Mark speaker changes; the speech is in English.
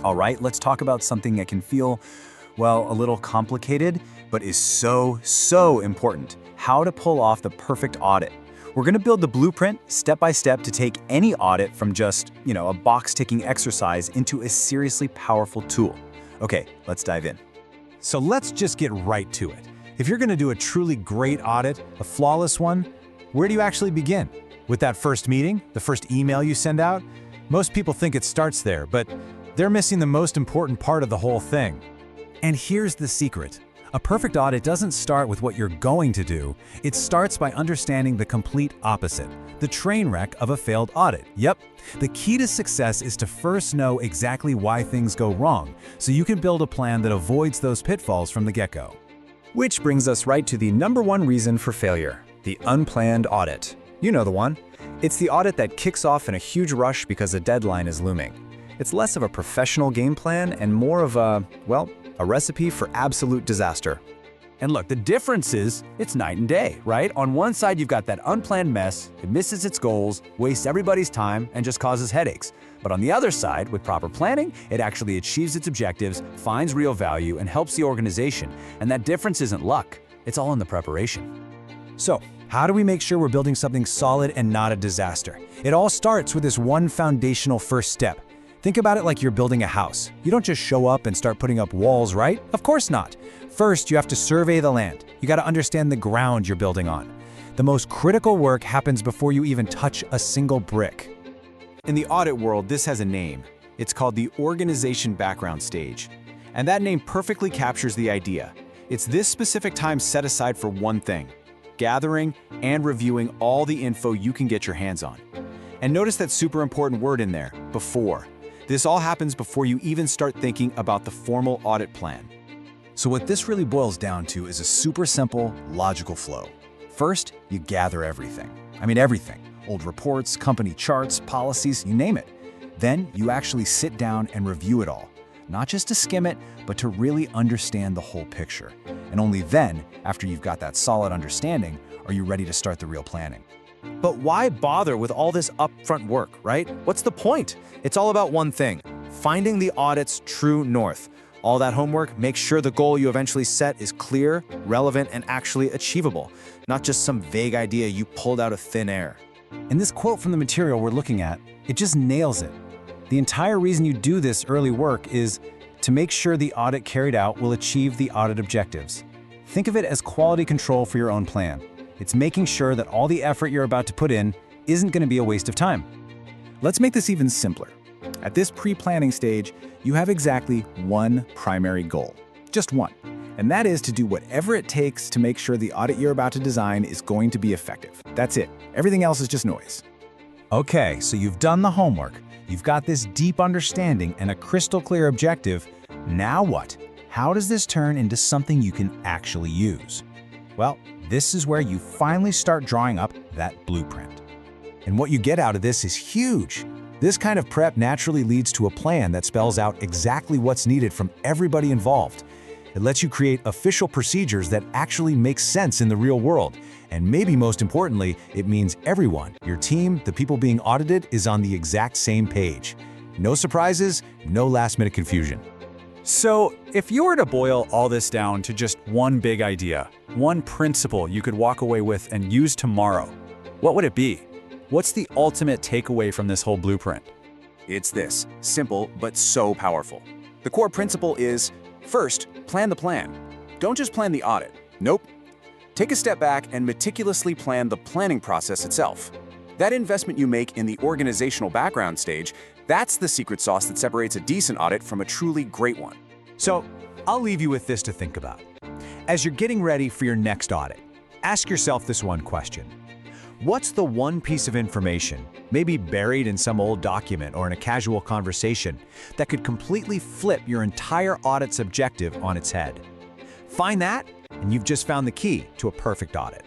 Speaker 1: All right, let's talk about something that can feel, well, a little complicated, but is so important. How to pull off the perfect audit. We're gonna build the blueprint step by step to take any audit from just, a box-ticking exercise into a seriously powerful tool. Okay, let's dive in.
Speaker 2: So let's just get right to it. If you're gonna do a truly great audit, a flawless one, where do you actually begin? With that first meeting, the first email you send out? Most people think it starts there, but they're missing the most important part of the whole thing. And here's the secret. A perfect audit doesn't start with what you're going to do. It starts by understanding the complete opposite, the train wreck of a failed audit. Yep. The key to success is to first know exactly why things go wrong, so you can build a plan that avoids those pitfalls from the get-go.
Speaker 1: Which brings us right to the number one reason for failure, the unplanned audit. You know the one. It's the audit that kicks off in a huge rush because a deadline is looming. It's less of a professional game plan and more of a recipe for absolute disaster.
Speaker 3: And look, the difference is it's night and day, right? On one side, you've got that unplanned mess, it misses its goals, wastes everybody's time, and just causes headaches. But on the other side, with proper planning, it actually achieves its objectives, finds real value, and helps the organization. And that difference isn't luck, it's all in the preparation.
Speaker 2: So, how do we make sure we're building something solid and not a disaster? It all starts with this one foundational first step. Think about it like you're building a house. You don't just show up and start putting up walls, right? Of course not. First, you have to survey the land. You got to understand the ground you're building on. The most critical work happens before you even touch a single brick.
Speaker 4: In the audit world, this has a name. It's called the organization background stage. And that name perfectly captures the idea. It's this specific time set aside for one thing: gathering and reviewing all the info you can get your hands on. And notice that super important word in there, before. This all happens before you even start thinking about the formal audit plan.
Speaker 1: So what this really boils down to is a super simple, logical flow. First, you gather everything. I mean everything. Old reports, company charts, policies, you name it. Then you actually sit down and review it all. Not just to skim it, but to really understand the whole picture. And only then, after you've got that solid understanding, are you ready to start the real planning.
Speaker 3: But why bother with all this upfront work, right? What's the point? It's all about one thing: finding the audit's true north. All that homework makes sure the goal you eventually set is clear, relevant, and actually achievable, not just some vague idea you pulled out of thin air.
Speaker 2: And this quote from the material we're looking at, it just nails it. The entire reason you do this early work is to make sure the audit carried out will achieve the audit objectives. Think of it as quality control for your own plan. It's making sure that all the effort you're about to put in isn't going to be a waste of time.
Speaker 1: Let's make this even simpler. At this pre-planning stage, you have exactly one primary goal. Just one. And that is to do whatever it takes to make sure the audit you're about to design is going to be effective. That's it. Everything else is just noise.
Speaker 2: Okay, so you've done the homework. You've got this deep understanding and a crystal clear objective. Now what? How does this turn into something you can actually use? Well, this is where you finally start drawing up that blueprint. And what you get out of this is huge. This kind of prep naturally leads to a plan that spells out exactly what's needed from everybody involved. It lets you create official procedures that actually make sense in the real world. And maybe most importantly, it means everyone, your team, the people being audited, is on the exact same page. No surprises, no last-minute confusion.
Speaker 3: So, if you were to boil all this down to just one big idea, one principle you could walk away with and use tomorrow, what would it be? What's the ultimate takeaway from this whole blueprint?
Speaker 4: It's this, simple but so powerful. The core principle is, first, plan the plan. Don't just plan the audit. Nope. Take a step back and meticulously plan the planning process itself. That investment you make in the organizational background stage, that's the secret sauce that separates a decent audit from a truly great one.
Speaker 2: So, I'll leave you with this to think about. As you're getting ready for your next audit, ask yourself this one question. What's the one piece of information, maybe buried in some old document or in a casual conversation, that could completely flip your entire audit's objective on its head? Find that, and you've just found the key to a perfect audit.